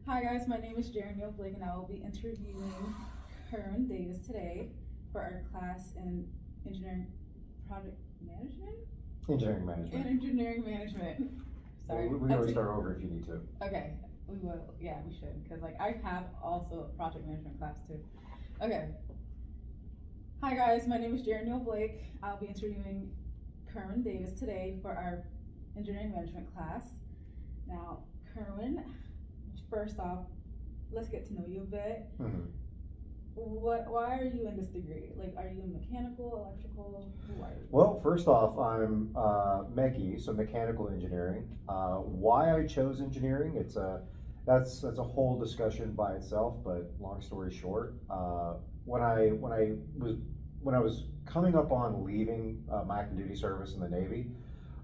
Hi guys, my name is Jairen and I will be interviewing Kerwin Davis today for our class in engineering project management Engineering management. and engineering management. Sorry. We can always start over if you need to. Okay, we will. Yeah, we should because I have also a project management class too. Okay. Hi guys, my name is Jairen I'll be interviewing Kerwin Davis today for our engineering management class. Now, Kerwin, first off, let's get to know you a bit. Mm-hmm. Why are you in this degree? Like, are you in mechanical, electrical? Who are you? Well, first off, I'm mechie, so mechanical engineering. Why I chose engineering, that's a whole discussion by itself. But long story short, when I was coming up on leaving my active duty service in the Navy,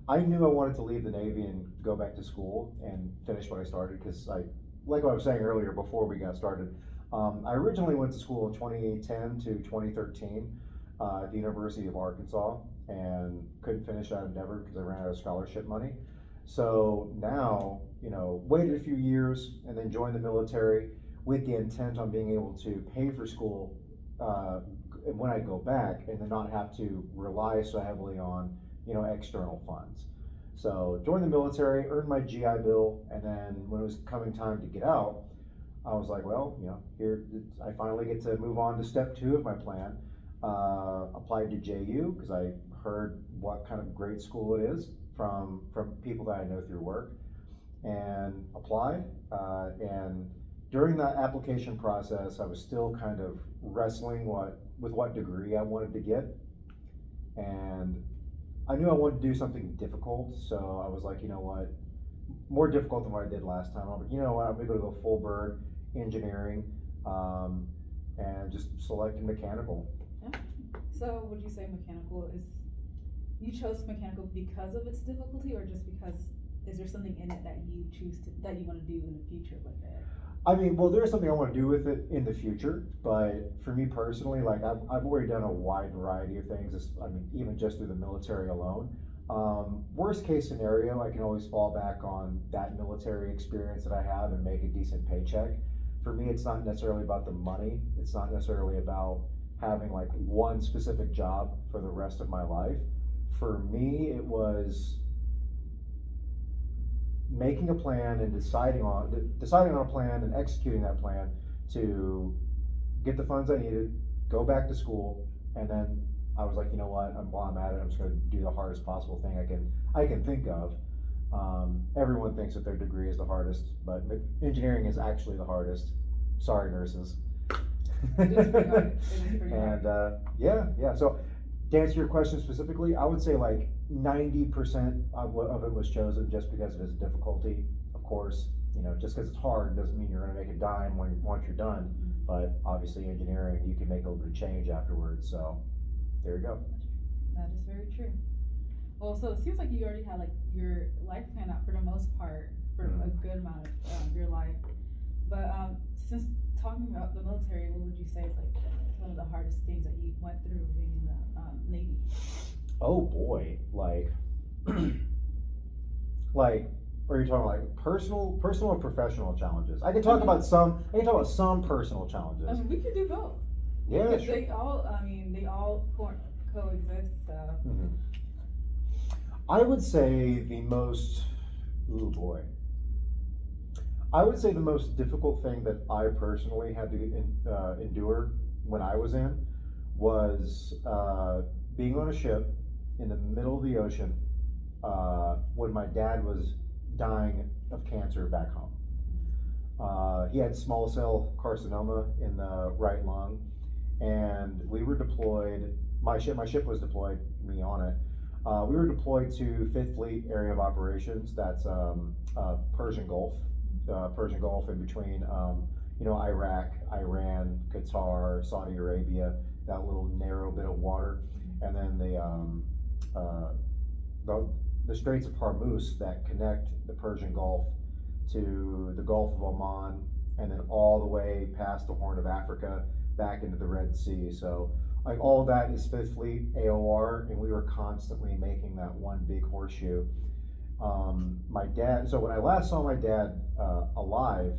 I knew I wanted to leave the Navy and go back to school and finish what I started because like what I was saying earlier before we got started, I originally went to school in 2010 to 2013 at the University of Arkansas and couldn't finish that endeavor because I ran out of scholarship money. So now, waited a few years and then joined the military with the intent on being able to pay for school when I go back and then not have to rely so heavily on, external funds. So joined the military, earned my GI Bill, and then when it was coming time to get out, I was like, well, here I finally get to move on to step 2 of my plan. Applied to JU because I heard what kind of great school it is from people that I know through work, and applied. And during that application process, I was still kind of wrestling with what degree I wanted to get, and I knew I wanted to do something difficult, so I was like, what, more difficult than what I did last time. I'm like, what, I'm gonna go full bird engineering, and just selected mechanical. Yeah. So would you say you chose mechanical because of its difficulty, or just because is there something in it that you want to do in the future with it? I mean, well, there's something I want to do with it in the future, but for me personally, like I've already done a wide variety of things. Even just through the military alone. Worst case scenario, I can always fall back on that military experience that I have and make a decent paycheck. For me, it's not necessarily about the money. It's not necessarily about having like one specific job for the rest of my life. For me, it was making a plan and deciding on a plan and executing that plan to get the funds I needed, go back to school, and then I was like, what? While I'm at it, I'm just going to do the hardest possible thing I can think of. Everyone thinks that their degree is the hardest, but engineering is actually the hardest. Sorry, nurses. It is pretty hard. It is pretty hard. And yeah. So to answer your question specifically, I would say like 90% of it was chosen just because of its difficulty. Of course, just because it's hard doesn't mean you're going to make a dime once you're done. Mm-hmm. But obviously, engineering, you can make a little bit of change afterwards. So there you go. That is very true. Well, so it seems like you already had like your life planned out for the most part for a good amount of your life. But since talking about the military, what would you say is like one of the hardest things that you went through being in the Navy? Oh boy, like, are you talking about like personal or professional challenges? I can talk about some personal challenges. We could do both. Yeah, because sure. they all coexist. So. Mm-hmm. I would say the most, I would say the most difficult thing that I personally had to endure when I was in was being on a ship in the middle of the ocean when my dad was dying of cancer back home. He had small cell carcinoma in the right lung, and we were deployed. My ship was deployed, me on it. We were deployed to 5th Fleet Area of Operations. That's Persian Gulf in between, Iraq, Iran, Qatar, Saudi Arabia, that little narrow bit of water, and then the Straits of Hormuz that connect the Persian Gulf to the Gulf of Oman, and then all the way past the Horn of Africa back into the Red Sea. So like all of that is 5th Fleet AOR, and we were constantly making that one big horseshoe. My dad, so when I last saw my dad alive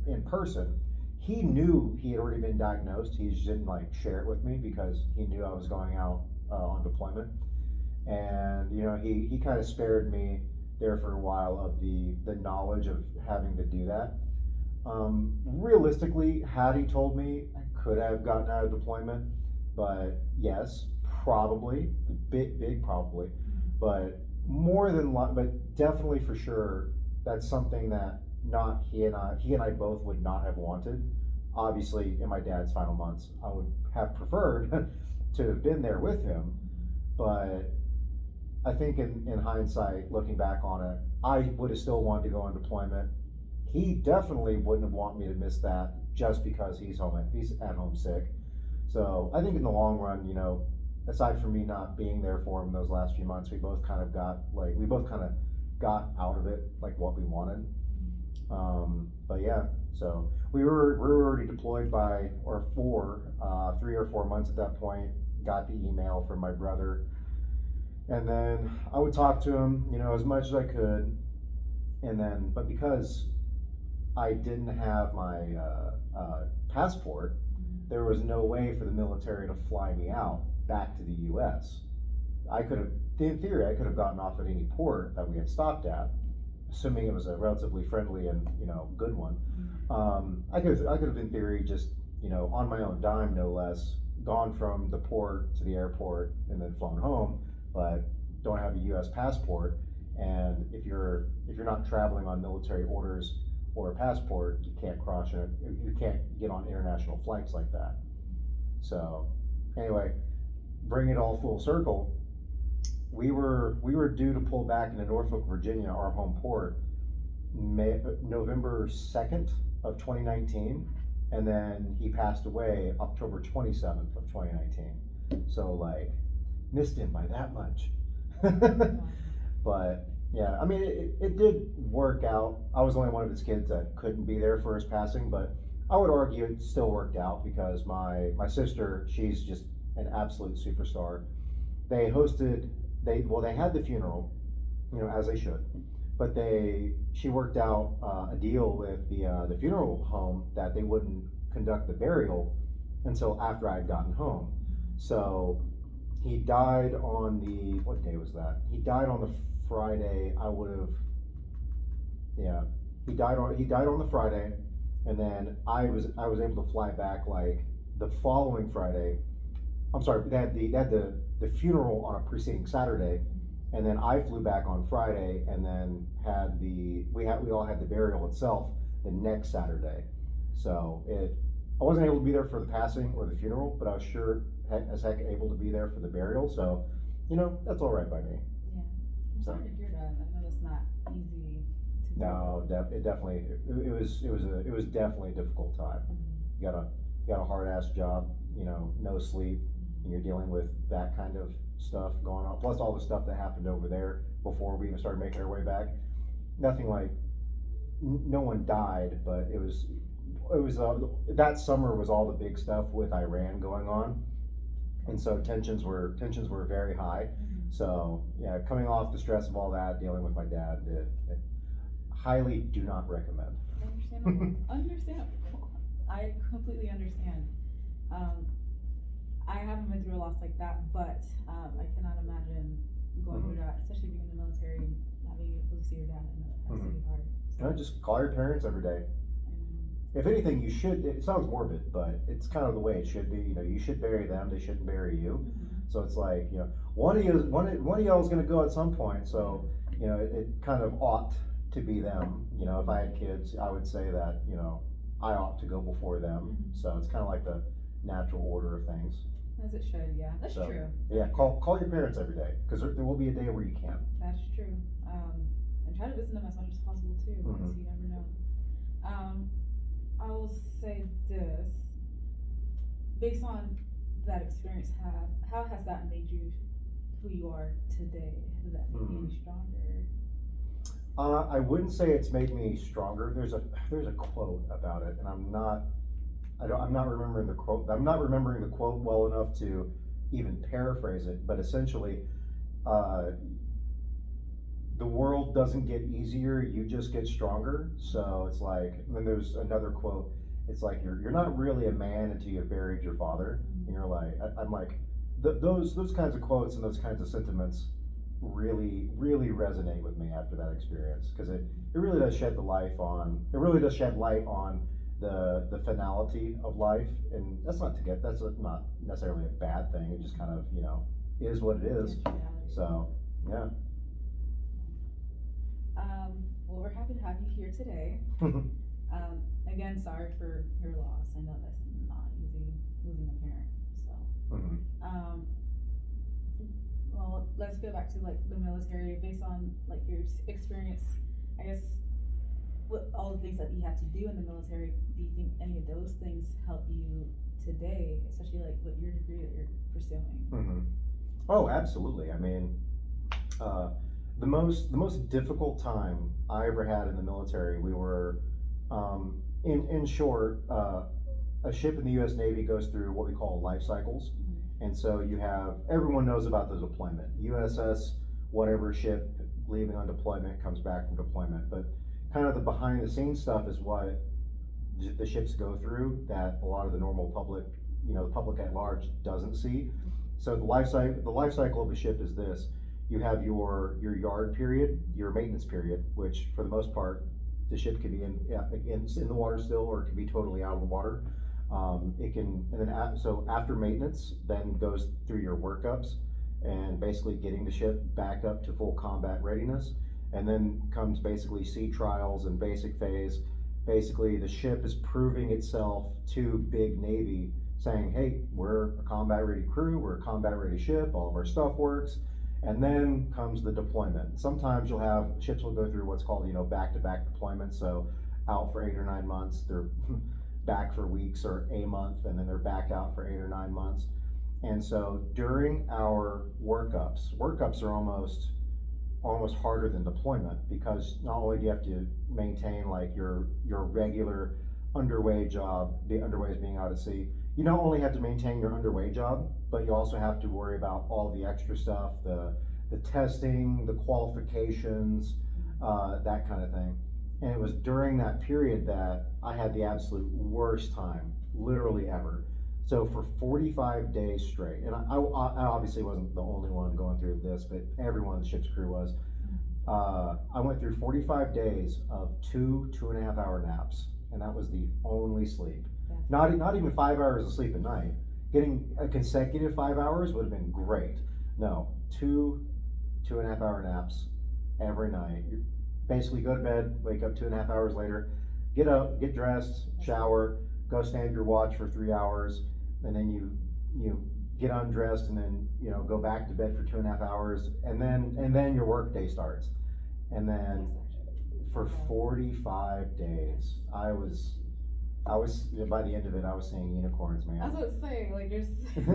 in person. He knew he had already been diagnosed. He just didn't like share it with me because he knew I was going out on deployment. And he kind of spared me there for a while of the knowledge of having to do that. Realistically, had he told me, I could have gotten out of deployment, but yes, probably, big probably, but but definitely for sure, that's something that not he and I both would not have wanted. Obviously, in my dad's final months, I would have preferred to have been there with him, but I think in hindsight, looking back on it, I would have still wanted to go on deployment. He definitely wouldn't have wanted me to miss that just because he's at home sick. So I think in the long run, aside from me not being there for him those last few months, we both kind of got out of it like what we wanted. But yeah, so we were already deployed for 3 or 4 months at that point. Got the email from my brother, and then I would talk to him, as much as I could, but because I didn't have my passport, there was no way for the military to fly me out back to the U.S. In theory, I could have gotten off at any port that we had stopped at, assuming it was a relatively friendly and good one. I could have in theory just on my own dime, no less, gone from the port to the airport and then flown home, but don't have a U.S. passport. And if you're not traveling on military orders or a passport, you can't you can't get on international flights like that. So anyway, bring it all full circle. We were due to pull back into Norfolk, Virginia, our home port, November 2nd of 2019, and then he passed away October 27th of 2019. So missed him by that much. But yeah, I mean, it did work out. I was only one of his kids that couldn't be there for his passing, but I would argue it still worked out because my sister, she's just an absolute superstar. They had the funeral, as they should, but she worked out a deal with the funeral home that they wouldn't conduct the burial until after I had gotten home. So he died on what day was that? He died on the Friday. He died on the Friday, and then I was able to fly back the following Friday. I'm sorry, they had the funeral on a preceding Saturday, and then I flew back on Friday, and then we all had the burial itself the next Saturday. So I wasn't able to be there for the passing or the funeral, but I was sure as heck able to be there for the burial. So, that's all right by me. Yeah, I'm sorry to hear that. I know that's not easy to do. No, it was definitely a difficult time. You got a hard ass job, no sleep, and you're dealing with that kind of stuff going on, plus all the stuff that happened over there before we even started making our way back. Nothing no one died, but it was that summer was all the big stuff with Iran going on, and so tensions were very high. So yeah, coming off the stress of all that, dealing with my dad, highly do not recommend. Understandable. I completely understand. I haven't been through a loss like that, but I cannot imagine going through that, especially being in the military and not being able to see your dad. I know it has to be hard. So, just call your parents every day. If anything, you should. It sounds morbid, but it's kind of the way it should be. You should bury them; they shouldn't bury you. So it's one of y'all is going to go at some point. So it kind of ought to be them. If I had kids, I would say that I ought to go before them. So it's kind of like the natural order of things. As it should, yeah. That's true. Yeah, call your parents every day, because there will be a day where you can. That's true. And try to visit them as much as possible too, because you never know. I will say this, based on that experience, how has that made you who you are today? Has that made you any stronger? I wouldn't say it's made me stronger. There's a quote about it, and I'm not remembering the quote. I'm not remembering the quote well enough to even paraphrase it. But essentially, the world doesn't get easier, you just get stronger. So it's like, and then there's another quote. It's like you're not really a man until you've buried your father. And you're like, I'm like, those kinds of quotes and those kinds of sentiments really resonate with me after that experience, because it really does shed light on the finality of life. And that's not necessarily a bad thing. It just kind of, is what it is. So yeah. Well, we're happy to have you here today. Again, sorry for your loss. I know that's not easy, losing a parent. So, well, let's go back to like the military. Based on like your experience, I guess, what all the things that you had to do in the military, do you think any of those things help you today, especially like with your degree that you're pursuing? Oh, absolutely. I mean, the most difficult time I ever had in the military, we were, in short, a ship in the U.S. Navy goes through what we call life cycles. And so everyone knows about the deployment. USS, whatever ship leaving on deployment comes back from deployment. But kind of the behind the scenes stuff is what the ships go through that a lot of the normal public, the public at large doesn't see. So the life cycle of a ship is this. You have your yard period, your maintenance period, which for the most part, the ship can be in the water still, or it can be totally out of the water. So after maintenance, then goes through your workups and basically getting the ship back up to full combat readiness. And then comes basically sea trials and basic phase. Basically, the ship is proving itself to big Navy, saying, hey, we're a combat ready crew, we're a combat ready ship, all of our stuff works. And then comes the deployment. Sometimes ships will go through what's called, back-to-back deployments. So out for 8 or 9 months, they're back for weeks or a month, and then they're back out for 8 or 9 months. And so during our workups are almost harder than deployment, because not only do you have to maintain like your regular underway job, the underways being out at sea, you don't only have to maintain your underway job, but you also have to worry about all the extra stuff, the testing, the qualifications, that kind of thing. And it was during that period that I had the absolute worst time, literally ever. So for 45 days straight, and I obviously wasn't the only one going through this, but everyone on the ship's crew was. I went through 45 days of 2.5 hour naps, and that was the only sleep. Not even 5 hours of sleep a night. Getting a consecutive 5 hours would have been great. No, 2.5 hour naps every night. You basically go to bed, wake up 2.5 hours later, get up, get dressed, shower, go stand your watch for 3 hours, and then you get undressed, and then go back to bed for 2.5 hours, and then your work day starts. And then for 45 days, I was by the end of it, I was seeing unicorns, man. I was about to say, like, there's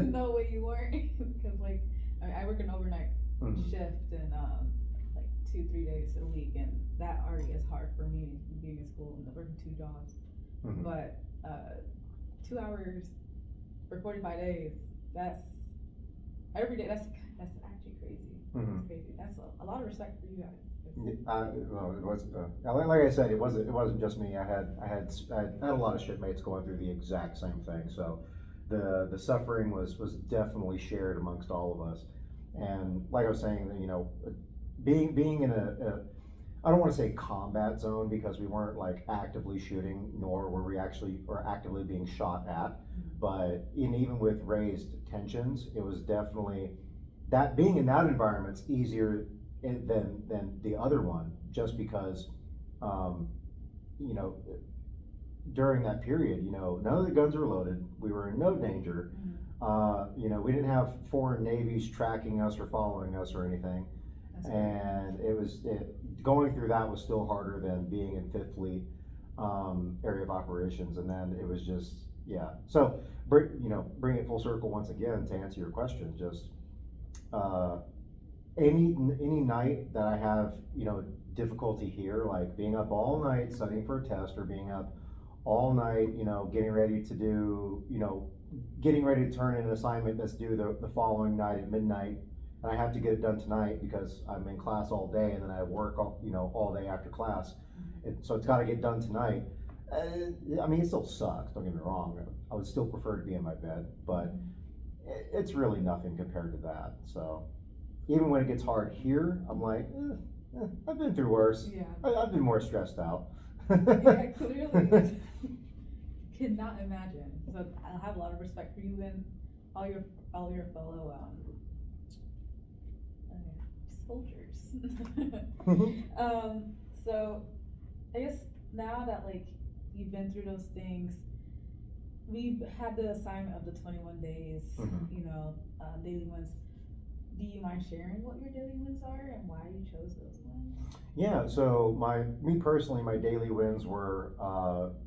no way you weren't, because like I work an overnight shift, and like 2-3 days a week, and that already is hard for me being in school and working 2 jobs. But 2 hours for 45 days, that's every day. That's actually crazy. That's crazy. That's a lot of respect for you guys. Well, it was like I said, it wasn't just me. I had a lot of shipmates going through the exact same thing. So the suffering was definitely shared amongst all of us. And like I was saying, being in a I don't want to say combat zone, because we weren't like actively shooting, nor were we actively being shot at. But even with raised tensions, it was definitely that being in that environment's easier than the other one, just because during that period, none of the guns were loaded, we were in no danger. We didn't have foreign navies tracking us or following us or anything. And going through that was still harder than being in Fifth Fleet area of operations. And then it was just, yeah. So bring it full circle once again to answer your question. Just any night that I have difficulty here, like being up all night studying for a test, or being up all night getting ready to turn in an assignment that's due the following night at midnight, and I have to get it done tonight because I'm in class all day and then I work all day after class. So it's gotta get done tonight. I mean, it still sucks, don't get me wrong. I would still prefer to be in my bed, but it's really nothing compared to that. So even when it gets hard here, I'm like, I've been through worse. Yeah. I've been more stressed out. Yeah, clearly. Cannot imagine. So I have a lot of respect for you and all your fellow soldiers. So I guess now that like you've been through those things, we've had the assignment of the 21 days, daily ones. Do you mind sharing what your daily wins are and why you chose those ones? Yeah, so me personally, my daily wins were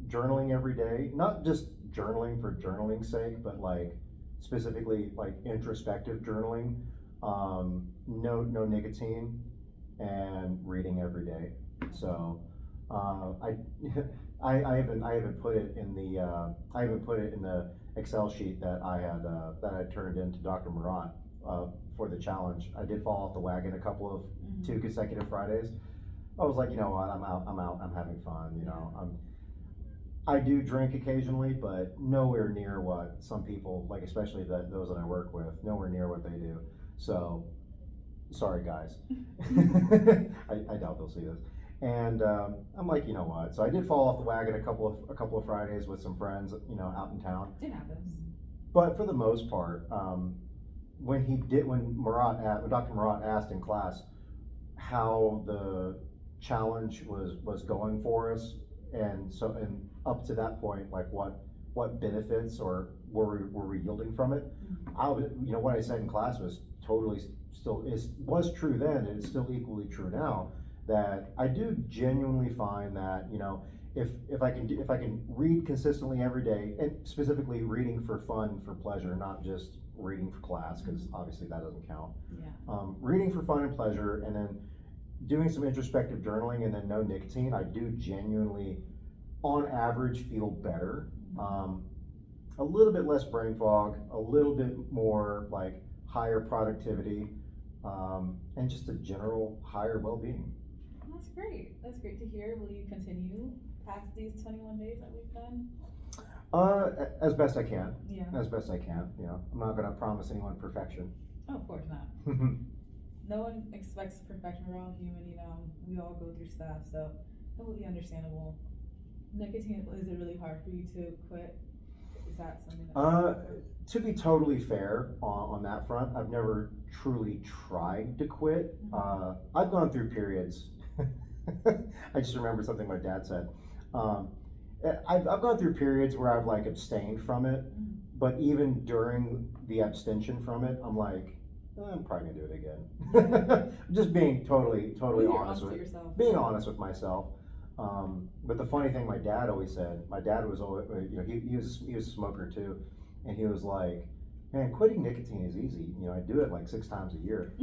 journaling every day, not just journaling for journaling's sake, but like specifically like introspective journaling, no nicotine, and reading every day. So I haven't put it in the Excel sheet that I turned in to Dr. Murat for the challenge. I did fall off the wagon a couple of 2 consecutive Fridays. I was like, you know what, I'm out, I'm having fun, I do drink occasionally, but nowhere near what some people, like especially those that I work with, nowhere near what they do. So, sorry guys. I doubt they'll see this. And I'm like, you know what? So I did fall off the wagon a couple of Fridays with some friends, out in town. It happens. But for the most part, when Dr. Murat asked in class how the challenge was going for us, and up to that point, like what benefits or were we yielding from it? What I said in class was totally was true then, and it's still equally true now. That I do genuinely find that if I can read consistently every day, and specifically reading for fun, for pleasure, not just reading for class, because obviously that doesn't count. Yeah. Reading for fun and pleasure, and then doing some introspective journaling, and then no nicotine, I do genuinely, on average, feel better. A little bit less brain fog, a little bit more like higher productivity, and just a general higher well-being. That's great. That's great to hear. Will you continue past these 21 days that we've done? As best I can. Yeah. As best I can. I'm not gonna promise anyone perfection. Oh, of course not. No one expects perfection. We're all human, we all go through stuff, so completely understandable. Nicotine, is it really hard for you to quit? Is that something that to be totally fair on that front, I've never truly tried to quit. I've gone through periods. I just remember something my dad said. I've gone through periods where I've like abstained from it, but even during the abstention from it, I'm like, I'm probably gonna do it again. Just being totally honest with yourself. Being honest with myself. But the funny thing my dad always said, my dad was always, he was a smoker too, and he was like, man, quitting nicotine is easy. I do it like 6 times a year.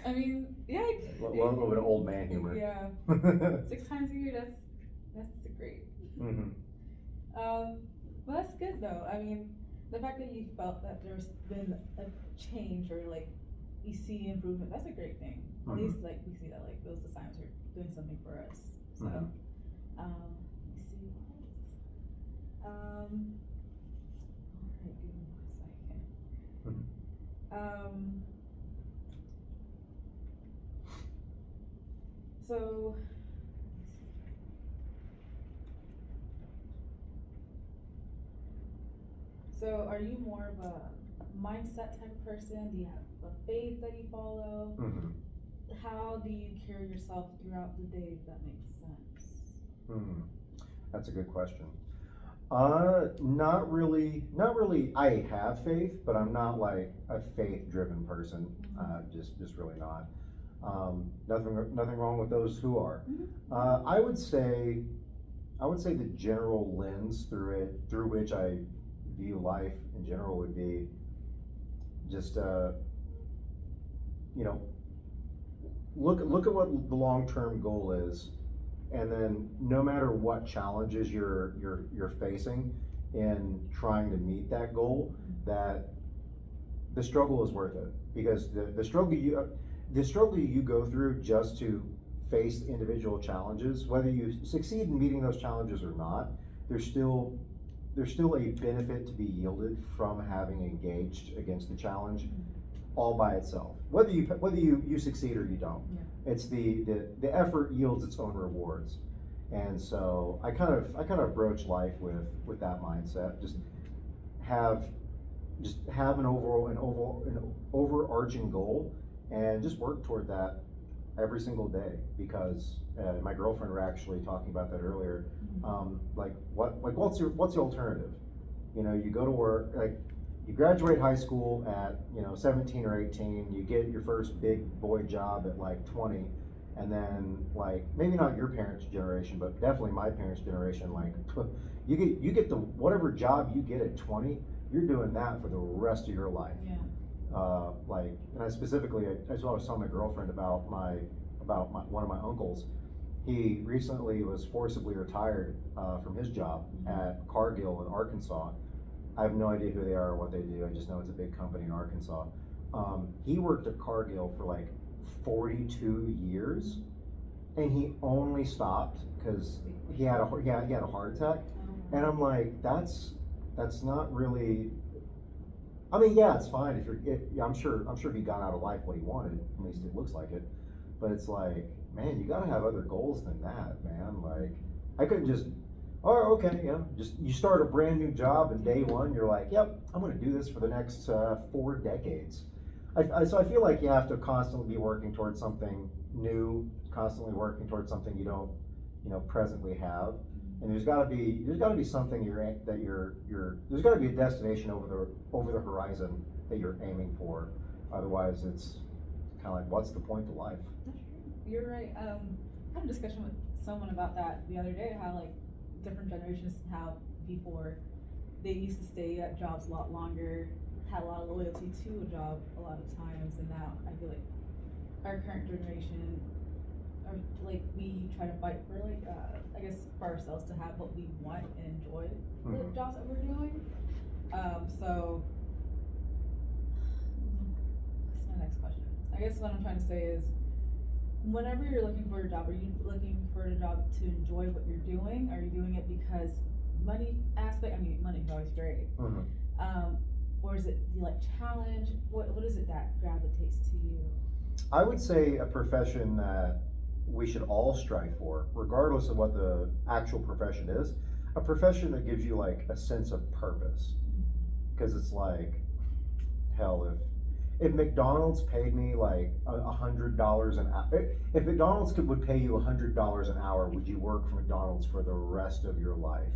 I mean, yeah. A little bit of old man humor. Yeah. 6 times a year, that's great. Well, that's good though. I mean, the fact that you felt that there's been a change or like you see improvement, that's a great thing. At least like we see that like those assignments are doing something for us. So, let me see what else. Alright, give me 1 second. So, so are you more of a mindset type of person? Do you have a faith that you follow? How do you carry yourself throughout the day, if that makes sense? That's a good question. Not really. I have faith, but I'm not like a faith-driven person. Just really not. Nothing wrong with those who are. I would say the general lens through which I view life in general would be just look at what the long-term goal is, and then no matter what challenges you're facing in trying to meet that goal, that the struggle is worth it, because the struggle you go through just to face individual challenges, whether you succeed in meeting those challenges or not, there's still a benefit to be yielded from having engaged against the challenge all by itself. Whether you succeed or you don't, Yeah. it's the effort yields its own rewards. And so I kind of approach life with that mindset. Just have an overarching goal, and just work toward that every single day. Because my girlfriend were actually talking about that earlier. What's the alternative? You know, you go to work, like you graduate high school at 17 or 18, you get your first big boy job at like 20, and then like maybe not your parents' generation, but definitely my parents' generation, like you get the whatever job you get at 20, you're doing that for the rest of your life. Yeah. And I specifically, I was telling my girlfriend about one of my uncles. He recently was forcibly retired from his job at Cargill in Arkansas. I have no idea who they are or what they do. I just know it's a big company in Arkansas. He worked at Cargill for like 42 years, and he only stopped because he had a heart attack. And I'm like, that's not really. I mean, yeah, it's fine I'm sure he got out of life what he wanted. At least it looks like it. But it's like, man, you gotta have other goals than that, man. Like, I couldn't just, oh, okay, yeah. Just, you start a brand new job and day one, you're like, yep, I'm gonna do this for the next 4 decades. So I feel like you have to constantly be working towards something new, constantly working towards something you don't, presently have. And there's gotta be something there's gotta be a destination over the horizon that you're aiming for. Otherwise, it's kind of like, what's the point to life? That's true. You're right. I had a discussion with someone about that the other day, how like different generations, how before they used to stay at jobs a lot longer, had a lot of loyalty to a job a lot of times, and now I feel like our current generation, or like we try to fight for like I guess for ourselves to have what we want and enjoy the jobs that we're doing. So what's my next question? I guess what I'm trying to say is, whenever you're looking for a job, are you looking for a job to enjoy what you're doing? Are you doing it because money aspect? I mean, money is always great. Or is it the like challenge? What is it that gravitates to you? I would say a profession that we should all strive for, regardless of what the actual profession is, a profession that gives you like a sense of purpose. Because it's like, hell, if McDonald's paid me like $100 an hour, if McDonald's would pay you $100 an hour, would you work for McDonald's for the rest of your life?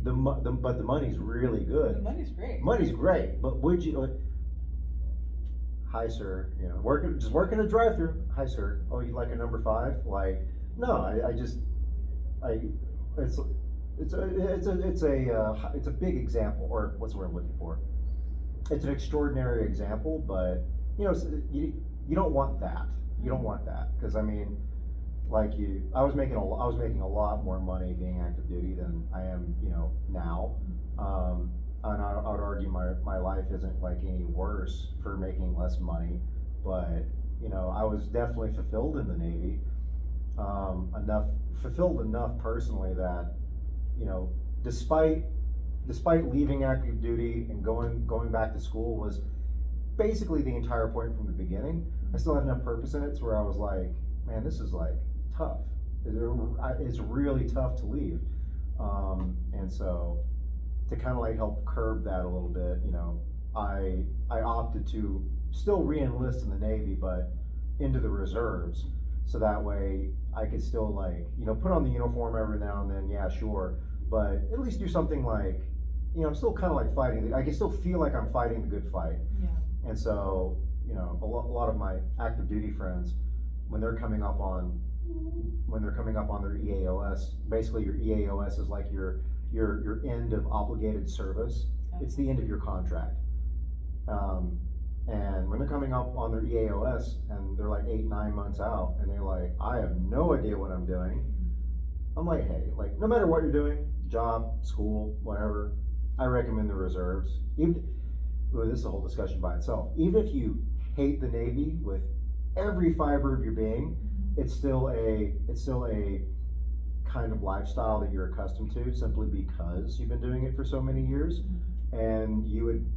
But the money's really good. The money's great. Money's great, but would you? Like, hi, sir. Working a drive-through. Hi, sir. Oh, you like a number 5? Like, no, it's a big example, or what's the word I'm looking for? It's an extraordinary example, but you don't want that. You don't want that, because I mean, like I was making a lot more money being active duty than I am, now. And I would argue my life isn't like any worse for making less money, but I was definitely fulfilled in the Navy, fulfilled enough personally that, despite leaving active duty and going back to school was basically the entire point from the beginning, I still had enough purpose in it to where I was like, man, this is like tough. It's really tough to leave. And so to kind of like help curb that a little bit, I opted to still re-enlist in the Navy, but into the reserves. So that way I could still like, put on the uniform every now and then, yeah, sure. But at least do something like, I'm still kind of like fighting. I can still feel like I'm fighting the good fight. Yeah. And so, a lot of my active duty friends, when they're coming up on their EAOS, basically your EAOS is like your end of obligated service. Okay. It's the end of your contract. And when they're coming up on their EAOS and they're like 8-9 months out and they're like, I have no idea what I'm doing. I'm like, hey, like no matter what you're doing, job, school, whatever, I recommend the reserves. well, this is a whole discussion by itself. Even if you hate the Navy with every fiber of your being, it's still a kind of lifestyle that you're accustomed to simply because you've been doing it for so many years. And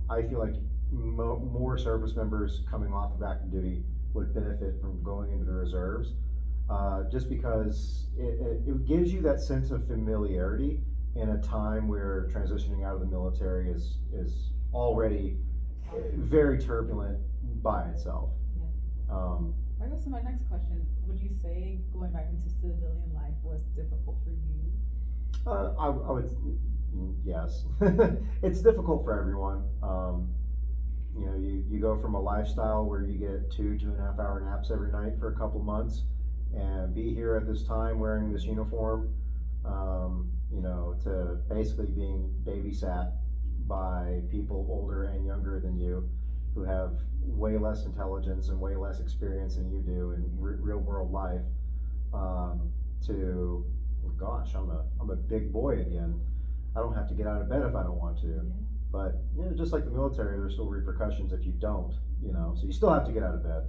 I feel like more service members coming off of active duty would benefit from going into the reserves, just because it gives you that sense of familiarity in a time where transitioning out of the military is already very turbulent by itself. That goes to my next question. Would you say going back into civilian life was difficult for you? I would, yes. It's difficult for everyone. You know, you go from a lifestyle where you get 2.5 hour naps every night for a couple months, and be here at this time wearing this uniform, you know, to basically being babysat by people older and younger than you who have way less intelligence and way less experience than you do in real world life, to, gosh, I'm a big boy again. I don't have to get out of bed if I don't want to. Yeah. But, you know, just like the military, there's still repercussions if you don't, you know, so you still have to get out of bed,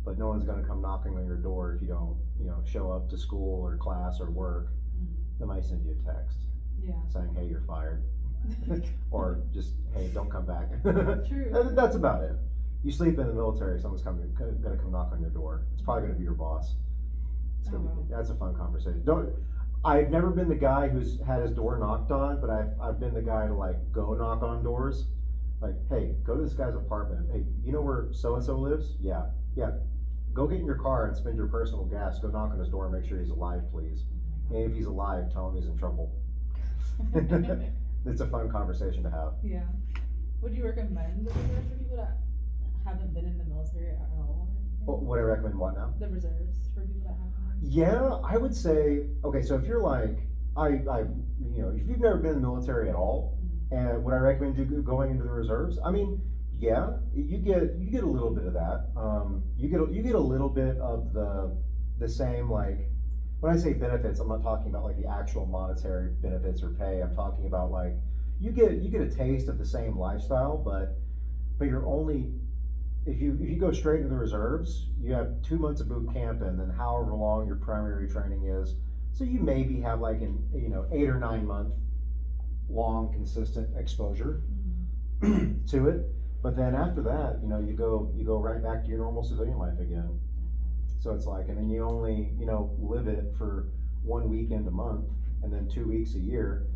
but no one's gonna come knocking on your door if you don't, you know, show up to school or class or work. They might send you a text Yeah. saying, hey, you're fired. Or just, hey, don't come back. True. And that's about it. You sleep in the military, someone's gonna come knock on your door. It's probably gonna be your boss. That's a fun conversation. I've never been the guy who's had his door knocked on, but I've been the guy to like go knock on doors. Like, hey, go to this guy's apartment. Hey, you know where so and so lives? Yeah. Go get in your car and spend your personal gas. Go knock on his door and make sure he's alive, please. And if he's alive, tell him he's in trouble. It's a fun conversation to have. Yeah. Would you recommend the reserves for people that haven't been in the military at all? Would I recommend what now? The reserves for people that haven't. Yeah, I would say, okay, so if you're like, you know, if you've never been in the military at all, and would I recommend you going into the reserves? I mean, yeah, you get a little bit of that. You get a little bit of the same, like, when I say benefits, I'm not talking about like the actual monetary benefits or pay. I'm talking about like you get a taste of the same lifestyle, but you're only, if you go straight into the reserves, you have 2 months of boot camp and then however long your primary training is. So you maybe have like an 8 or 9 month long consistent exposure to it. But then after that, you know, you go right back to your normal civilian life again. So it's like, and then you only, you know, live it for 1 weekend a month and then 2 weeks a year.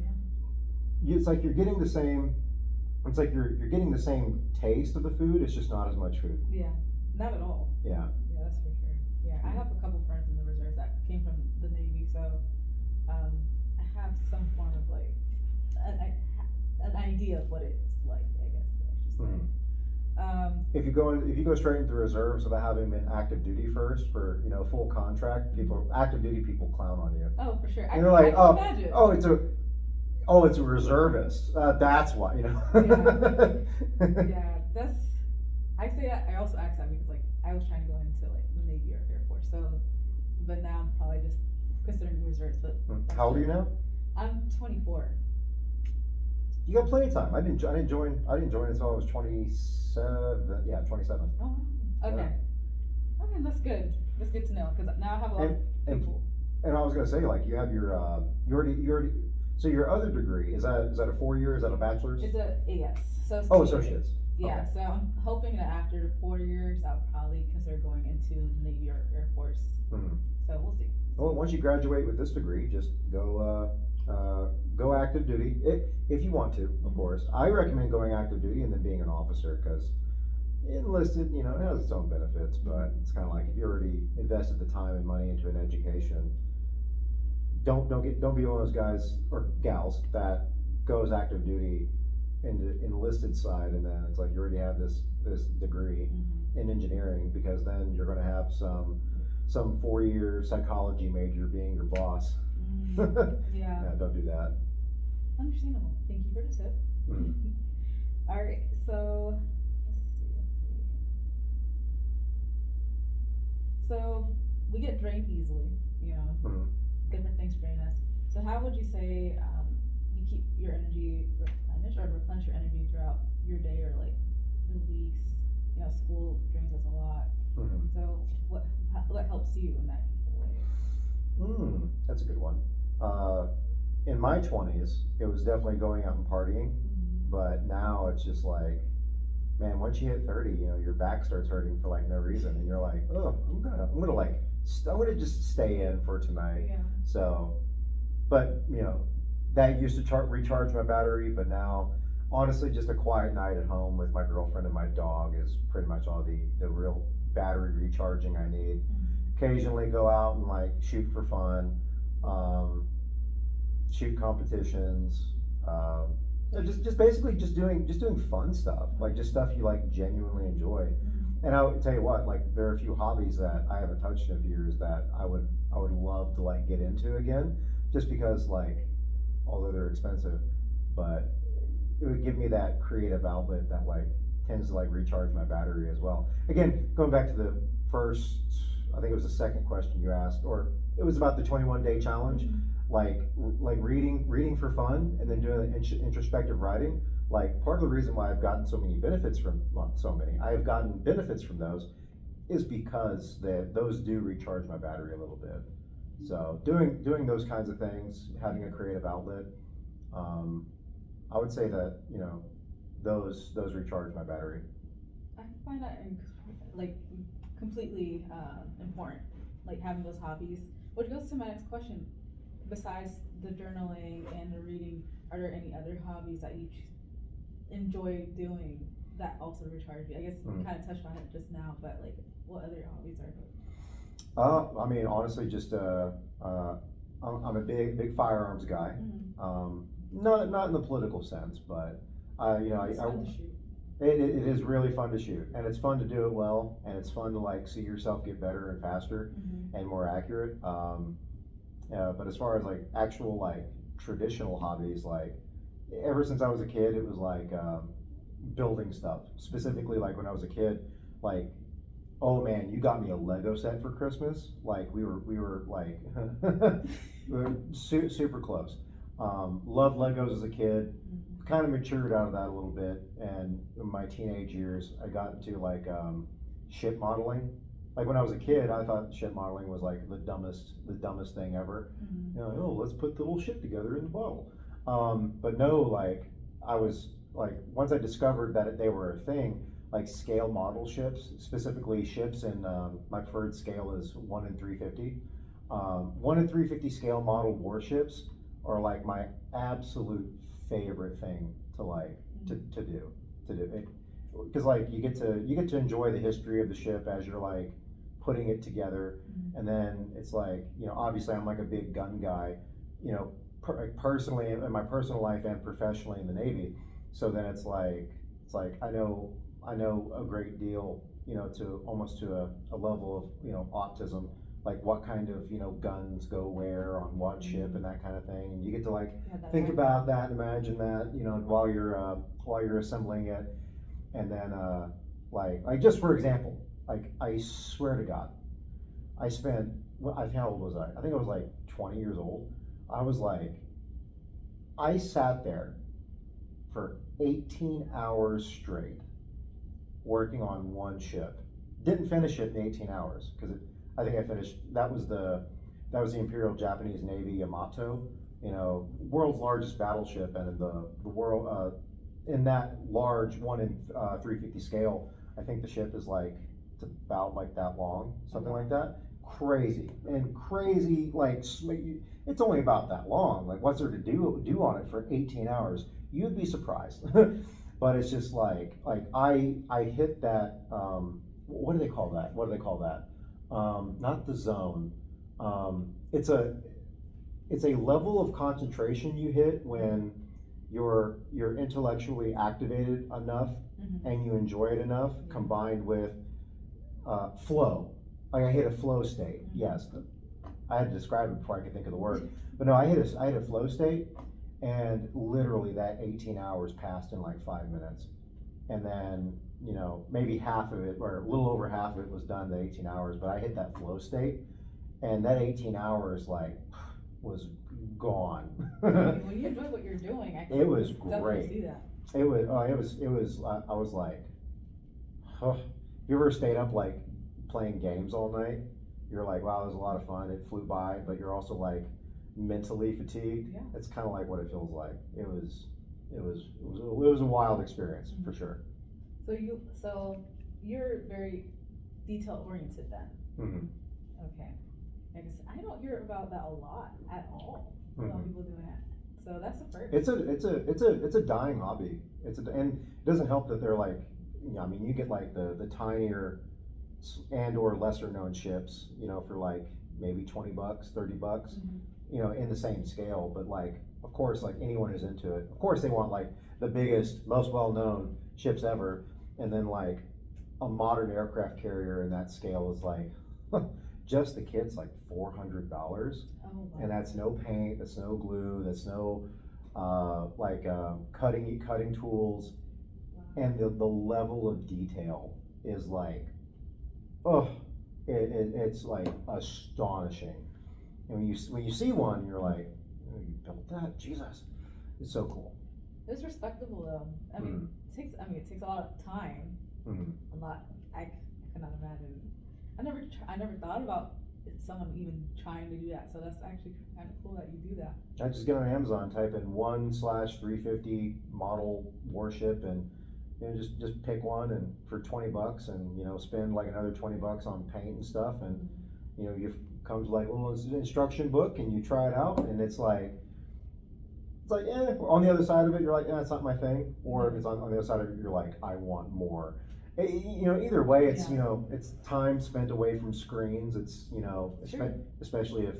Yeah. It's like you're getting the same. It's like you're getting the same taste of the food. It's just not as much food. Yeah, not at all. Yeah. Yeah, that's for sure. Yeah, I have a couple friends in the reserves that came from the Navy, so I have some form of like an idea of what it's like. I guess I should say. If you go straight into the reserves without having been active duty first for full contract, active duty people clown on you. Oh, for sure. And they're like, I can imagine. It's a reservist. That's why, Yeah, I say that. I also ask that because like I was trying to go into like the Navy or Air Force, so but now I'm probably just considering reserves. But how old are you now? I'm 24. You got plenty of time. I didn't join until I was 27. Yeah, 27. Oh, okay. Yeah. Okay, that's good. That's good to know because now I have a lot of people. And I was gonna say, like, you have your you already. So your other degree is that a 4 year? Is that a bachelor's? It's a yes. So it's associates. Yeah. Okay. So I'm hoping that after 4 years, I'll probably consider going into Navy or Air Force. Mm-hmm. So we'll see. Well, once you graduate with this degree, just go active duty if you want to, of course. I recommend going active duty and then being an officer because enlisted, it has its own benefits, but it's kind of like if you already invested the time and money into an education, don't be one of those guys or gals that goes active duty in the enlisted side and then it's like you already have this degree in engineering because then you're going to have some 4-year psychology major being your boss. Yeah. Don't do that. Understandable. Thank you for the tip. All right, so let's see. So we get drained easily, different things drain us. So how would you say you keep your energy replenished or replenish your energy throughout your day or like release. You know, school drains us a lot. Mhm. So what helps you in that way? That's a good one. Uh, in my 20s, it was definitely going out and partying, but now it's just like, man, once you hit 30, your back starts hurting for like no reason, and you're like, oh, I'm gonna just stay in for tonight. Yeah. So, but that used to recharge my battery, but now, honestly, just a quiet night at home with my girlfriend and my dog is pretty much all the real battery recharging I need. Occasionally go out and like shoot for fun, shoot competitions, just basically just doing fun stuff, like just stuff you like genuinely enjoy. And I'll tell you what, like there are a few hobbies that I haven't touched in a few years that I would love to like get into again, just because like, although they're expensive, but it would give me that creative outlet that like tends to like recharge my battery as well. Again, going back to the first, I think it was the second question you asked, or it was about the 21-day challenge, like reading for fun, and then doing the introspective writing. Like part of the reason why I've gotten so many benefits from, well, so many, I have gotten benefits from those, is because those do recharge my battery a little bit. So doing those kinds of things, having a creative outlet, I would say that those recharge my battery. I find that like completely important, like having those hobbies. Which goes to my next question. Besides the journaling and the reading, are there any other hobbies that you enjoy doing that also recharge you? I guess we kind of touched on it just now, but like, what other hobbies are there? I mean, honestly, just I'm a big firearms guy. Not in the political sense, but It's fun to shoot. It is really fun to shoot, and it's fun to do it well, and it's fun to like see yourself get better and faster and more accurate. But as far as like actual like traditional hobbies, like ever since I was a kid, it was like building stuff. Specifically, like when I was a kid, like, oh man, you got me a Lego set for Christmas. Like we were like we were super close. Loved Legos as a kid. Kind of matured out of that a little bit, and in my teenage years, I got into like ship modeling. Like when I was a kid, I thought ship modeling was like the dumbest thing ever. Oh, let's put the little ship together in the bottle. But no, like I was like, once I discovered that they were a thing, like scale model ships, specifically ships, and my preferred scale is 1 in 350. 1 in 350 scale model warships are like my absolute favorite thing to like to do it, because like you get to enjoy the history of the ship as you're like putting it together. And then it's like, obviously I'm like a big gun guy, personally in my personal life and professionally in the Navy. So then it's like I know a great deal, to almost to a level of autism, like what kind of guns go where on what ship and that kind of thing, and you get to like think about that, imagine that, while you're assembling it. And then like just for example, like I swear to God, I spent, how old was I think I was like 20 years old. I sat there for 18 hours straight working on one ship. Didn't finish it in 18 hours, because I think I finished, that was the Imperial Japanese Navy Yamato, world's largest battleship, and in the world, in that large 1 in 350 scale, I think the ship is like, it's about like that long, something like that. Crazy, like it's only about that long. Like what's there to do on it for 18 hours? You'd be surprised. But it's just like I hit that, what do they call that? Not the zone. It's a level of concentration you hit when you're intellectually activated enough and you enjoy it enough, combined with flow. Like I hit a flow state. Yes, I had to describe it before I could think of the word. But no, I hit a flow state, and literally that 18 hours passed in like 5 minutes. And then, maybe half of it, or a little over half of it, was done in the 18 hours, but I hit that flow state, and that 18 hours like was gone. When you enjoy what you're doing, I can it was definitely great. see that. I was like, huh, you ever stayed up like playing games all night? You're like, wow, it was a lot of fun. It flew by, but you're also like mentally fatigued. Yeah. It's kind of like what it feels like. It was a wild experience for sure. So you're very detail oriented then. Hmm. Okay. Because I don't hear about that a lot at all. About people doing that. So that's the first. It's a dying hobby. And it doesn't help that they're like, I mean, you get like the tinier and or lesser known ships, for like maybe $20, $30, in the same scale. But like, of course, like anyone who's into it, of course they want like the biggest, most well known ships ever, and then like a modern aircraft carrier in that scale is like just the kit's like $400. Oh, wow. And that's no paint, that's no glue, that's no cutting tools, Wow. and the level of detail is like, oh, it's like astonishing. And when you see one, you're like, oh, you built that, Jesus, it's so cool. It's respectable though. It takes a lot of time. Mm-hmm. A lot. I cannot imagine. I never thought about someone even trying to do that. So that's actually kind of cool that you do that. I just get on Amazon, type in 1/350 model warship, and just pick one and for $20, and spend like another $20 on paint and stuff, and you comes like a little instruction book, and you try it out, and it's like on the other side of it you're like, it's not my thing, or if it's on the other side of it you're like, I want more. Either way, it's it's time spent away from screens. It's Sure. especially if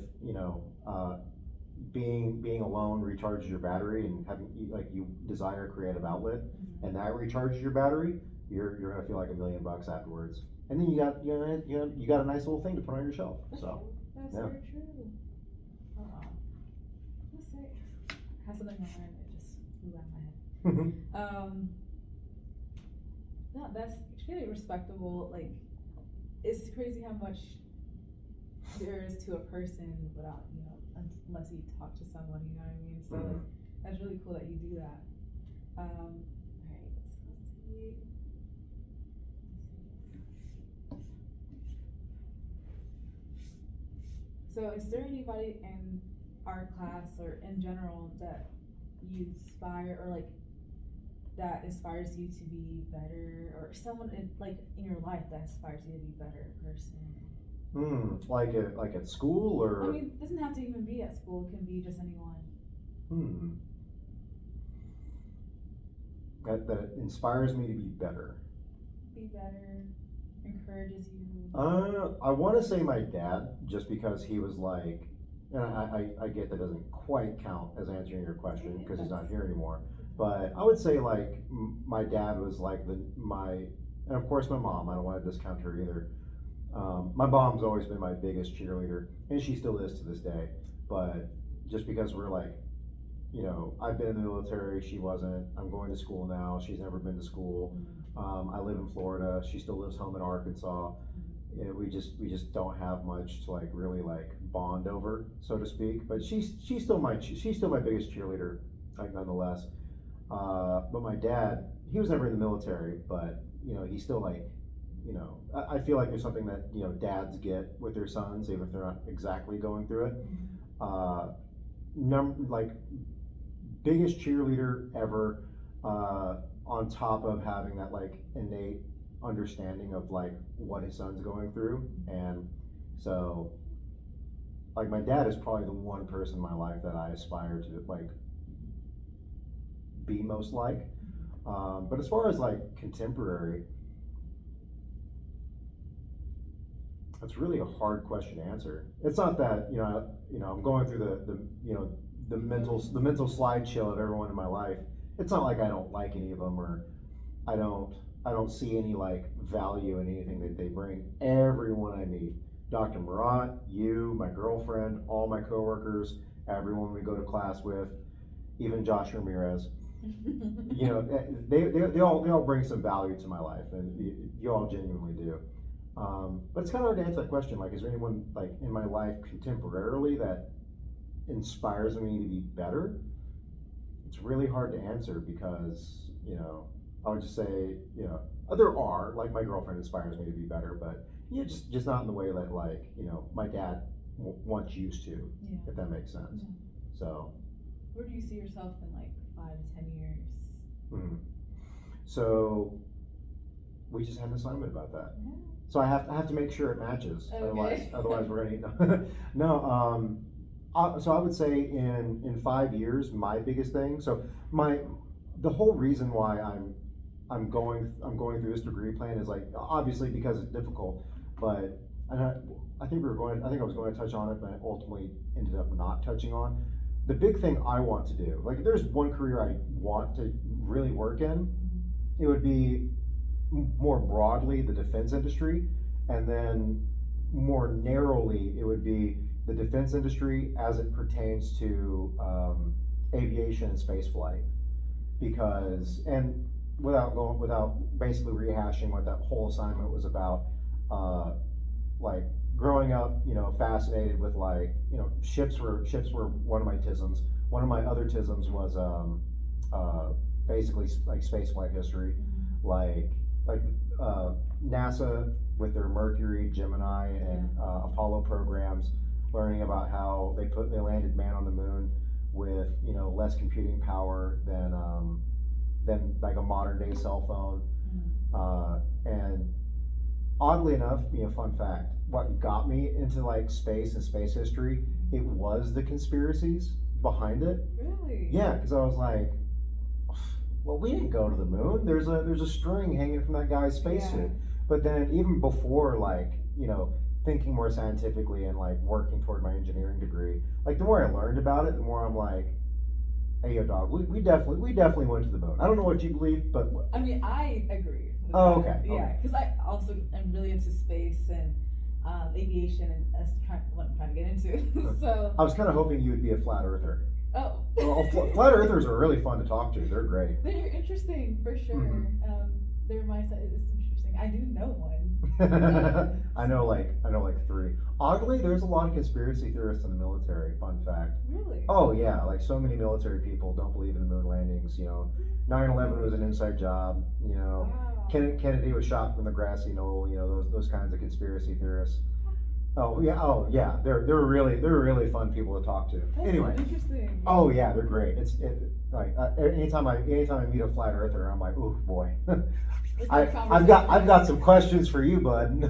being alone recharges your battery, and having you desire a creative outlet, and that recharges your battery. You're gonna feel like $1 million afterwards, and then you got a nice little thing to put on your shelf. That's So true. That's yeah. very true. Let's say I have something in my mind that just flew out of my head. No, that's really respectable. Like, it's crazy how much there is to a person without, unless you talk to someone, you know what I mean? So like, that's really cool that you do that. Alright, let's see. So is there anybody in our class or in general that you inspire, or like that inspires you to be better, or someone in your life that inspires you to be a better person? Like at school, or? I mean, it doesn't have to even be at school. It can be just anyone. That inspires me to be better. Be better, encourages you. I want to say my dad, just because he was like, and I get that doesn't quite count as answering your question because he's not here anymore. But I would say like my dad was like and of course my mom. I don't want to discount her either. My mom's always been my biggest cheerleader, and she still is to this day. But just because we're like, I've been in the military, she wasn't. I'm going to school now. She's never been to school. I live in Florida. She still lives home in Arkansas. We just don't have much to like really like bond over, so to speak. But she's still my biggest cheerleader, like nonetheless. But my dad, he was never in the military, but he's still like, I feel like there's something that dads get with their sons, even if they're not exactly going through it. Biggest cheerleader ever, on top of having that like innate understanding of like what his son's going through. And so like my dad is probably the one person in my life that I aspire to like be most like. But as far as like contemporary, that's really a hard question to answer. It's not that I'm going through the mental slideshow of everyone in my life. It's not like I don't like any of them, or I don't see any like value in anything that they bring. Everyone I meet, Dr. Murat, you, my girlfriend, all my coworkers, everyone we go to class with, even Josh Ramirez, they all bring some value to my life, and you all genuinely do. But it's kind of hard to answer that question. Like, is there anyone like in my life contemporarily that inspires me to be better? It's really hard to answer because I would just say, there are, like, my girlfriend inspires me to be better, but yeah, just not in the way that, like, my dad once used to, Yeah. if that makes sense. Yeah. So, Where do you see yourself in like 5 to 10 years? mhm. So we just had an assignment about that. Yeah. So I have to make sure it matches. Okay. Otherwise we're gonna eat. No. So I would say in 5 years, my biggest thing. So the whole reason why I'm going through this degree plan is, like, obviously because it's difficult, but I think I was going to touch on it, but I ultimately ended up not touching on the big thing I want to do. Like, if there's one career I want to really work in, it would be more broadly the defense industry, and then more narrowly it would be the defense industry as it pertains to aviation and space flight. Because, and without basically rehashing what that whole assignment was about, like, growing up, fascinated with, like, ships were one of my tisms. One of my other tisms was basically like space flight history, like NASA with their Mercury, Gemini, and Apollo programs, learning about how they landed man on the moon with less computing power than like a modern day cell phone. And oddly enough, fun fact, what got me into, like, space and space history, it was the conspiracies behind it. Really? Yeah, because I was like, well, we didn't go to the moon. There's a string hanging from that guy's spacesuit. But then even before, like, thinking more scientifically and, like, working toward my engineering degree, like, the more I learned about it, the more I'm like, hey, yo, dog, we definitely went to the moon. I don't know what you believe, but I mean, I agree with Oh, that. okay, Yeah, okay. because I also am really into space and aviation, and that's what I'm trying to get into. So. I was kind of hoping you would be a flat earther. Oh. Well, flat earthers are really fun to talk to. They're great. They're interesting for sure. Mhm. Their mindset is interesting. I do know one. I know like 3. Oddly, there's a lot of conspiracy theorists in the military. Fun fact. Really? Oh yeah, like, so many military people don't believe in the moon landings. 9/11 was an inside job. Wow. Kennedy was shot from the grassy knoll. Those kinds of conspiracy theorists. Oh yeah. They're really fun people to talk to. That's Anyway. so interesting. Oh yeah, they're great. Anytime I meet a flat earther, I'm like, ooh boy. I've got some questions for you, bud.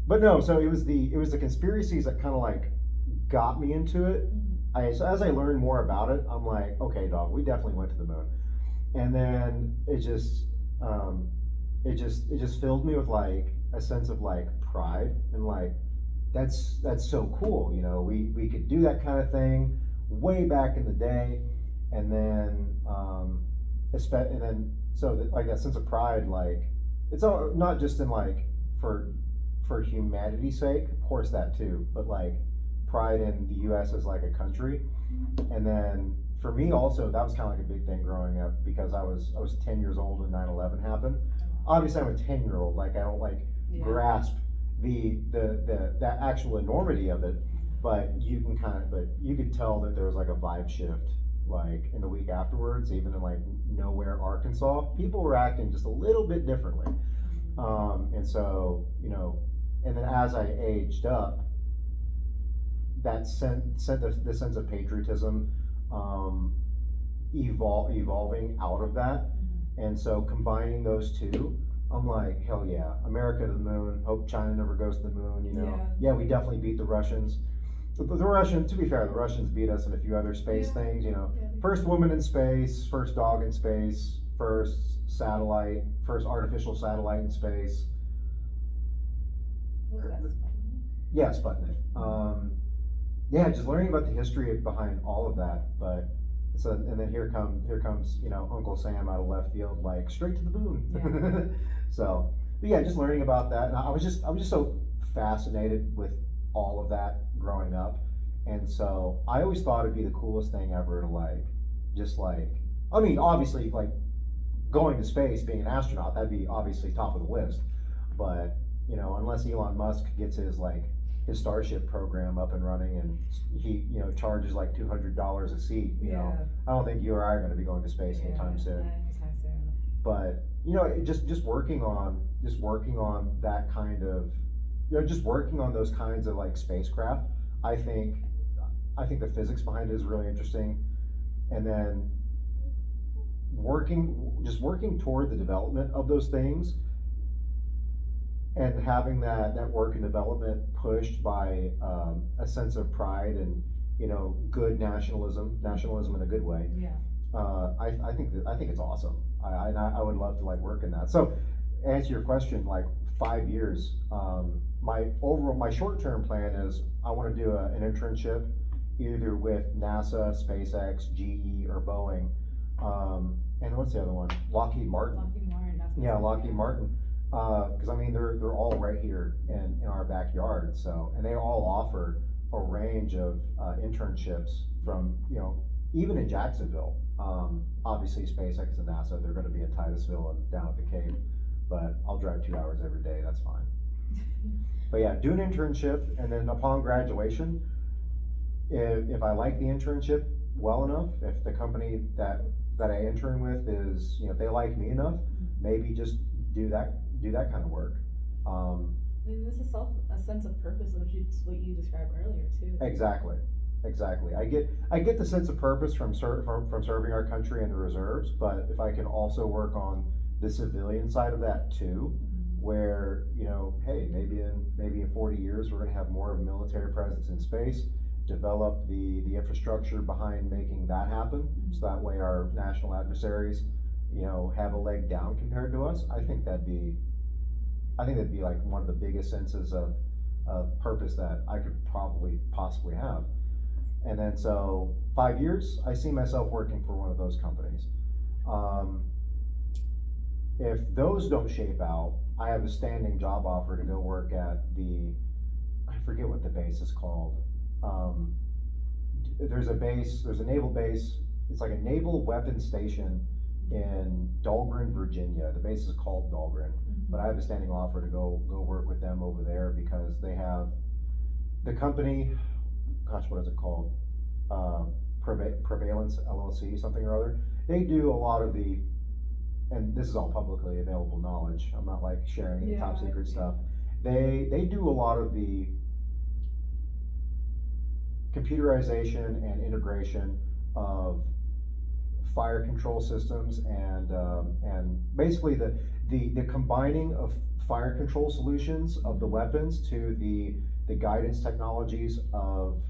But no, so it was the conspiracies that kind of, like, got me into it. So as I learned more about it, I'm like, okay, dog, we definitely went to the moon. And then it just filled me with, like, a sense of, like, pride, and, like, that's so cool. We could do that kind of thing way back in the day, and then like, that sense of pride, like, it's all not just in, like, for humanity's sake, of course that too, but, like, pride in the U.S. as, like, a country. And then for me also, that was kind of like a big thing growing up, because I was 10 years old when 9/11 happened. Obviously I'm a 10-year-old, like, I don't, like, grasp the actual enormity of it, but you could tell that there was, like, a vibe shift, like, in the week afterwards. Even in, like, nowhere Arkansas, people were acting just a little bit differently. And so, and then as I aged up, that the sense of patriotism evolving out of that. And so combining those two, I'm like, hell yeah, America to the moon. Hope China never goes to the moon. Yeah, we definitely beat the Russians. The Russians, to be fair, the Russians beat us in a few other space things. First woman in space, first dog in space, first artificial satellite in space. Yeah, Sputnik. Yeah, just learning about the history behind all of that. But and then here comes Uncle Sam out of left field, like, straight to the moon. Yeah. So, but yeah, just learning about that, and I was just so fascinated with all of that growing up, and so I always thought it'd be the coolest thing ever to, like, just, like, I mean, obviously, like, going to space, being an astronaut, that'd be obviously top of the list, but unless Elon Musk gets his Starship program up and running, and he charges like $200 a seat, I don't think you or I are going to be going to space anytime soon. but just working on that kind of, just working on those kinds of like spacecraft. I think the physics behind it is really interesting, and then working toward the development of those things, and having that work and development pushed by a sense of pride and good nationalism in a good way. Yeah. I think it's awesome. I would love to like work in that. So, answer your question, like 5 years. My short-term plan is I want to do an internship either with NASA, SpaceX, GE, or Boeing. And what's the other one? Lockheed Martin. Lockheed Martin. That's Yeah, Lockheed Martin. Because I mean, they're all right here in our backyard. So, and they all offer a range of internships from even in Jacksonville. Obviously, SpaceX and NASA, they're going to be in Titusville and down at the Cape, but I'll drive 2 hours every day. That's fine. But yeah, do an internship, and then upon graduation, if I like the internship well enough, if the company that I intern with is, if they like me enough, maybe just do that kind of work. And this is a sense of purpose, which is what you described earlier too. Exactly. I get the sense of purpose from serving our country in the reserves, but if I can also work on the civilian side of that too, where hey, maybe in 40 years we're going to have more of a military presence in space, develop the infrastructure behind making that happen, so that way our national adversaries have a leg down compared to us. I think that'd be like one of the biggest senses of purpose that I could possibly have. And then so 5 years, I see myself working for one of those companies. If those don't shape out, I have a standing job offer to go work at I forget what the base is called. There's a naval base. It's like a naval weapons station in Dahlgren, Virginia. The base is called Dahlgren, but I have a standing offer to go work with them over there because they have the company. Gosh, what is it called? Prevalence LLC, something or other. They do a lot of and this is all publicly available knowledge. I'm not like sharing any top secret stuff. They do a lot of the computerization and integration of fire control systems and basically the combining of fire control solutions of the weapons to the guidance technologies of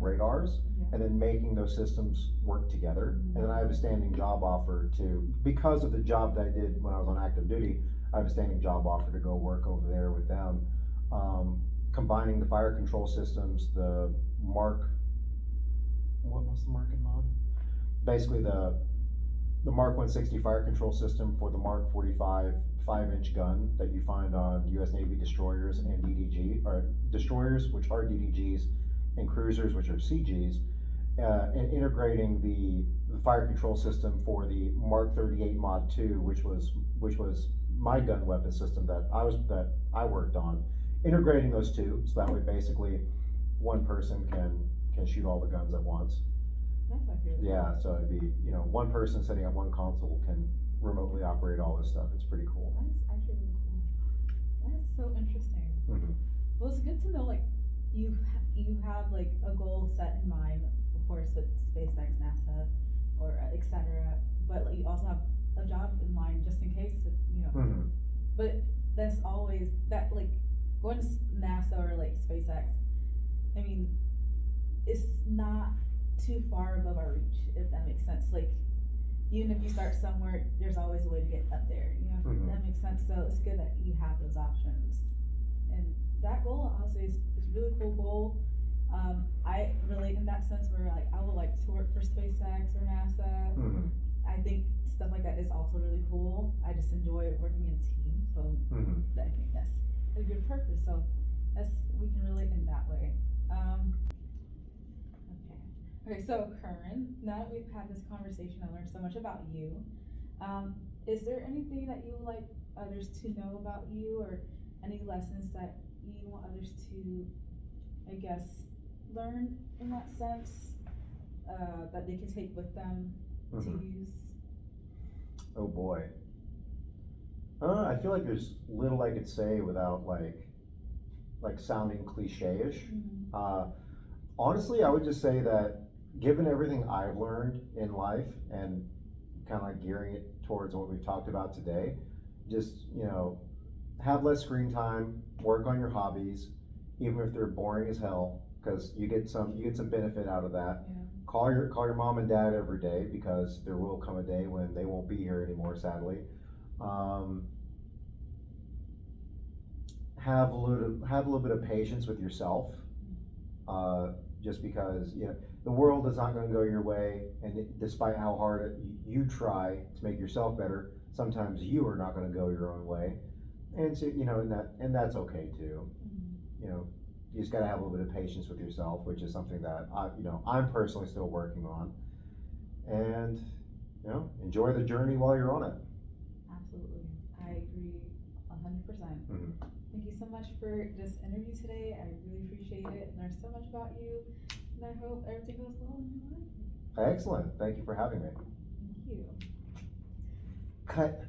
radars, and then making those systems work together. And then I have a standing job offer because of the job that I did when I was on active duty, I have a standing job offer to go work over there with them, combining the fire control systems, the what was the Mark in mod? Basically the Mark 160 fire control system for the Mark 45 5-inch gun that you find on US Navy destroyers and DDG, or destroyers, which are DDGs, and cruisers, which are CGs, and integrating the fire control system for the Mark 38 Mod 2, which was my gun weapon system that I worked on, integrating those two, so that way basically one person can shoot all the guns at once. That's accurate. Yeah, so it'd be one person sitting at one console can remotely operate all this stuff. It's pretty cool. That's actually really cool. That is so interesting. Well, it's good to know like you have like a goal set in mind, of course, with SpaceX, NASA, or etc. But like, you also have a job in mind just in case, But that's always that, like going to NASA or like SpaceX. I mean, it's not too far above our reach, if that makes sense. Like, even if you start somewhere, there's always a way to get up there. That makes sense. So it's good that you have those options. And that goal, honestly, is a really cool goal. I relate in that sense where like I would like to work for SpaceX or NASA. I think stuff like that is also really cool. I just enjoy working in a team, so I think that's a good purpose. So we can relate in that way. Okay, so Kerwin, now that we've had this conversation, I learned so much about you. Is there anything that you would like others to know about you, or any lessons that you want others to, I guess, learn in that sense, that they can take with them to use? Oh boy. I feel like there's little I could say without like sounding cliche-ish. Honestly, I would just say that given everything I've learned in life and kind of like gearing it towards what we've talked about today, just, have less screen time, work on your hobbies, even if they're boring as hell, because you get some benefit out of that. Yeah. Call your mom and dad every day because there will come a day when they won't be here anymore, sadly. Um, have a little bit of patience with yourself, just because the world is not going to go your way, and despite how hard you try to make yourself better, sometimes you are not going to go your own way, and so and that's okay too. You just got to have a little bit of patience with yourself, which is something that I'm personally still working on, and enjoy the journey while you're on it. Absolutely. I agree 100%. Mhm. Thank you so much for this interview today. I really appreciate it. Learned so much about you, and I hope everything goes well in your life. Excellent. Thank you for having me. Thank you. Cut.